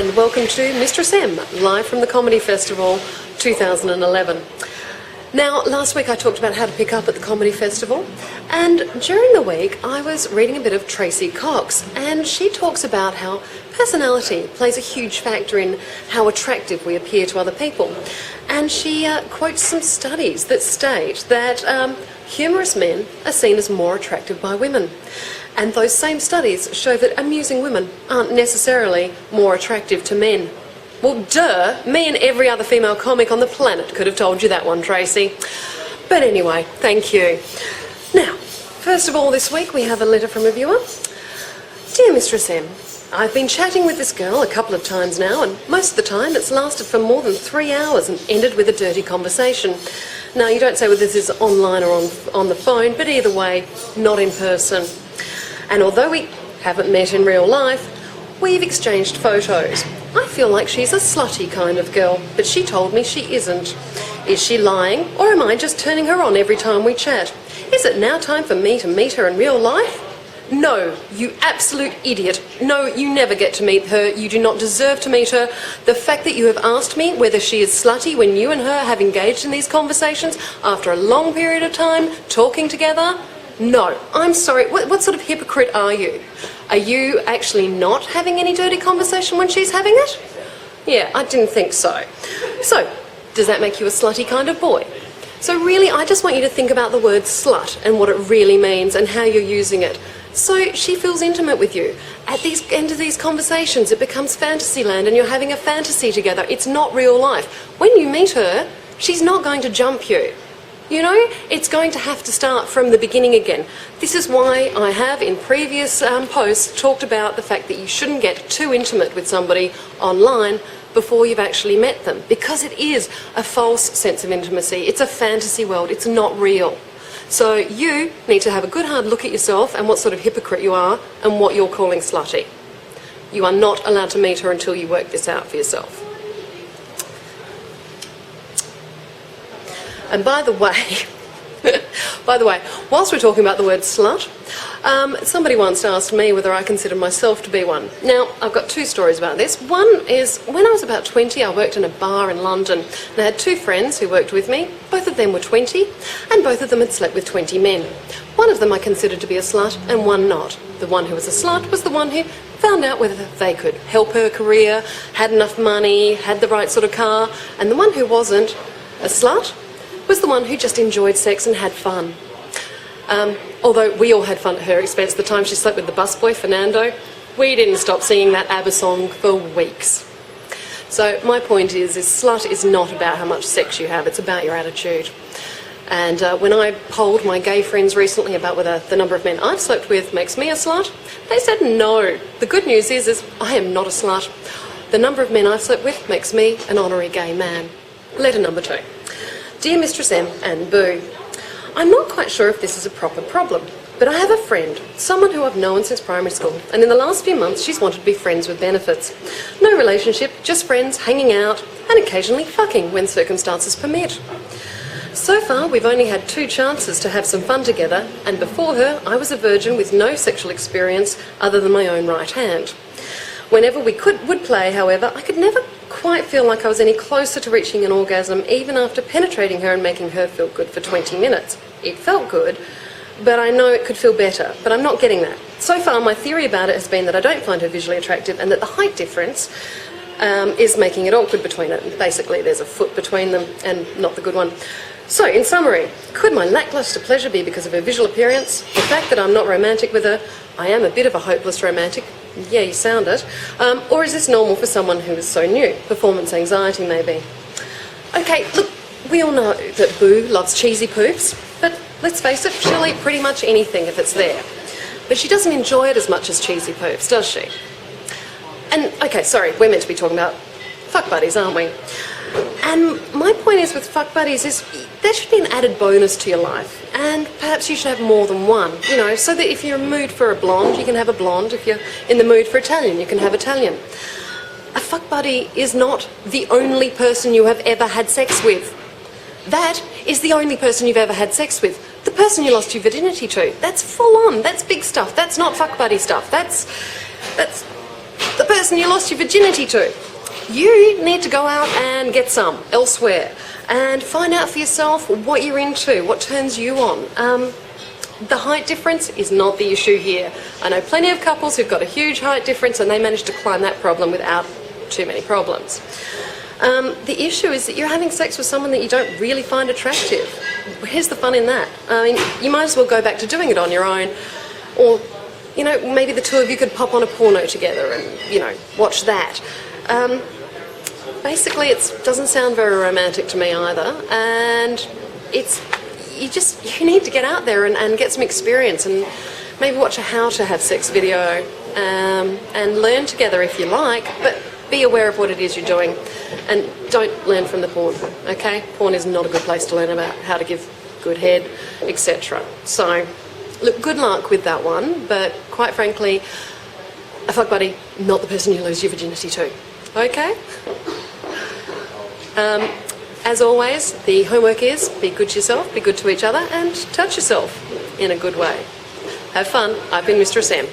and welcome to Mistress M, live from the Comedy Festival 2011. Now, last week I talked about how to pick up at the Comedy Festival, and during the week I was reading a bit of Tracy Cox, and she talks about how personality plays a huge factor in how attractive we appear to other people. And she quotes some studies that state that humorous men are seen as more attractive by women. And those same studies show that amusing women aren't necessarily more attractive to men. Well, duh, me and every other female comic on the planet could have told you that one, Tracy. But anyway, thank you. Now, first of all this week we have a letter from a viewer. Dear Mistress M, I've been chatting with this girl a couple of times now, and most of the time it's lasted for more than 3 hours and ended with a dirty conversation. Now, you don't say whether this is online or on the phone, but either way, not in person. And although we haven't met in real life, we've exchanged photos. I feel like she's a slutty kind of girl, but she told me she isn't. Is she lying, or am I just turning her on every time we chat? Is it now time for me to meet her in real life? No, you absolute idiot. No, you never get to meet her. You do not deserve to meet her. The fact that you have asked me whether she is slutty when you and her have engaged in these conversations after a long period of time talking together? No, I'm sorry. What sort of hypocrite are you? Are you actually not having any dirty conversation when she's having it? Yeah, I didn't think so. So, does that make you a slutty kind of boy? So really, I just want you to think about the word slut and what it really means and how you're using it. So she feels intimate with you. At the end of these conversations, it becomes fantasy land and you're having a fantasy together. It's not real life. When you meet her, she's not going to jump you. You know, it's going to have to start from the beginning again. This is why I have, in previous posts, talked about the fact that you shouldn't get too intimate with somebody online before you've actually met them, because it is a false sense of intimacy. It's a fantasy world. It's not real. So you need to have a good hard look at yourself and what sort of hypocrite you are and what you're calling slutty. You are not allowed to meet her until you work this out for yourself. And by the way, whilst we're talking about the word slut, somebody once asked me whether I consider myself to be one. Now, I've got two stories about this. One is, when I was about 20, I worked in a bar in London, and I had two friends who worked with me. Both of them were 20, and both of them had slept with 20 men. One of them I considered to be a slut, and one not. The one who was a slut was the one who found out whether they could help her career, had enough money, had the right sort of car, and the one who wasn't a slut was the one who just enjoyed sex and had fun. Although we all had fun at her expense. The time she slept with the busboy, Fernando, we didn't stop singing that ABBA song for weeks. So my point is slut is not about how much sex you have, it's about your attitude. And when I polled my gay friends recently about whether the number of men I've slept with makes me a slut, they said no. The good news is I am not a slut. The number of men I've slept with makes me an honorary gay man. Letter number 2. Dear Mistress M and Boo, I'm not quite sure if this is a proper problem, but I have a friend, someone who I've known since primary school, and in the last few months she's wanted to be friends with benefits. No relationship, just friends, hanging out, and occasionally fucking when circumstances permit. So far we've only had 2 chances to have some fun together, and before her I was a virgin with no sexual experience other than my own right hand. Whenever we would play, however, I could never quite feel like I was any closer to reaching an orgasm, even after penetrating her and making her feel good for 20 minutes. It felt good, but I know it could feel better, but I'm not getting that. So far, my theory about it has been that I don't find her visually attractive and that the height difference is making it awkward between it. Basically, there's a foot between them and not the good one. So, in summary, could my lacklustre pleasure be because of her visual appearance, the fact that I'm not romantic with her, I am a bit of a hopeless romantic, yeah, you sound it, or is this normal for someone who is so new? Performance anxiety, maybe. Okay, look, we all know that Boo loves cheesy poofs, but let's face it, she'll eat pretty much anything if it's there. But she doesn't enjoy it as much as cheesy poofs, does she? And, okay, sorry, we're meant to be talking about fuck buddies, aren't we? And my point is with fuck buddies is there should be an added bonus to your life, and perhaps you should have more than one, you know, so that if you're in the mood for a blonde, you can have a blonde. If you're in the mood for Italian, you can have Italian. A fuck buddy is not the only person you have ever had sex with. That is the only person you've ever had sex with. The person you lost your virginity to. That's full on. That's big stuff. That's not fuck buddy stuff. That's the person person you lost your virginity to. You need to go out and get some elsewhere and find out for yourself what you're into, what turns you on. The height difference is not the issue here. I know plenty of couples who've got a huge height difference and they manage to climb that problem without too many problems. The issue is that you're having sex with someone that you don't really find attractive. Where's the fun in that? I mean, you might as well go back to doing it on your own, or, you know, maybe the two of you could pop on a porno together and, you know, watch that. Basically, it doesn't sound very romantic to me either, and you need to get out there and get some experience and maybe watch a how to have sex video and learn together if you like, but be aware of what it is you're doing and don't learn from the porn, okay? Porn is not a good place to learn about how to give good head, etc. So, look, good luck with that one, but quite frankly, a fuck buddy, not the person you lose your virginity to, okay? As always, the homework is be good to yourself, be good to each other, and touch yourself in a good way. Have fun. I've been Mistress M.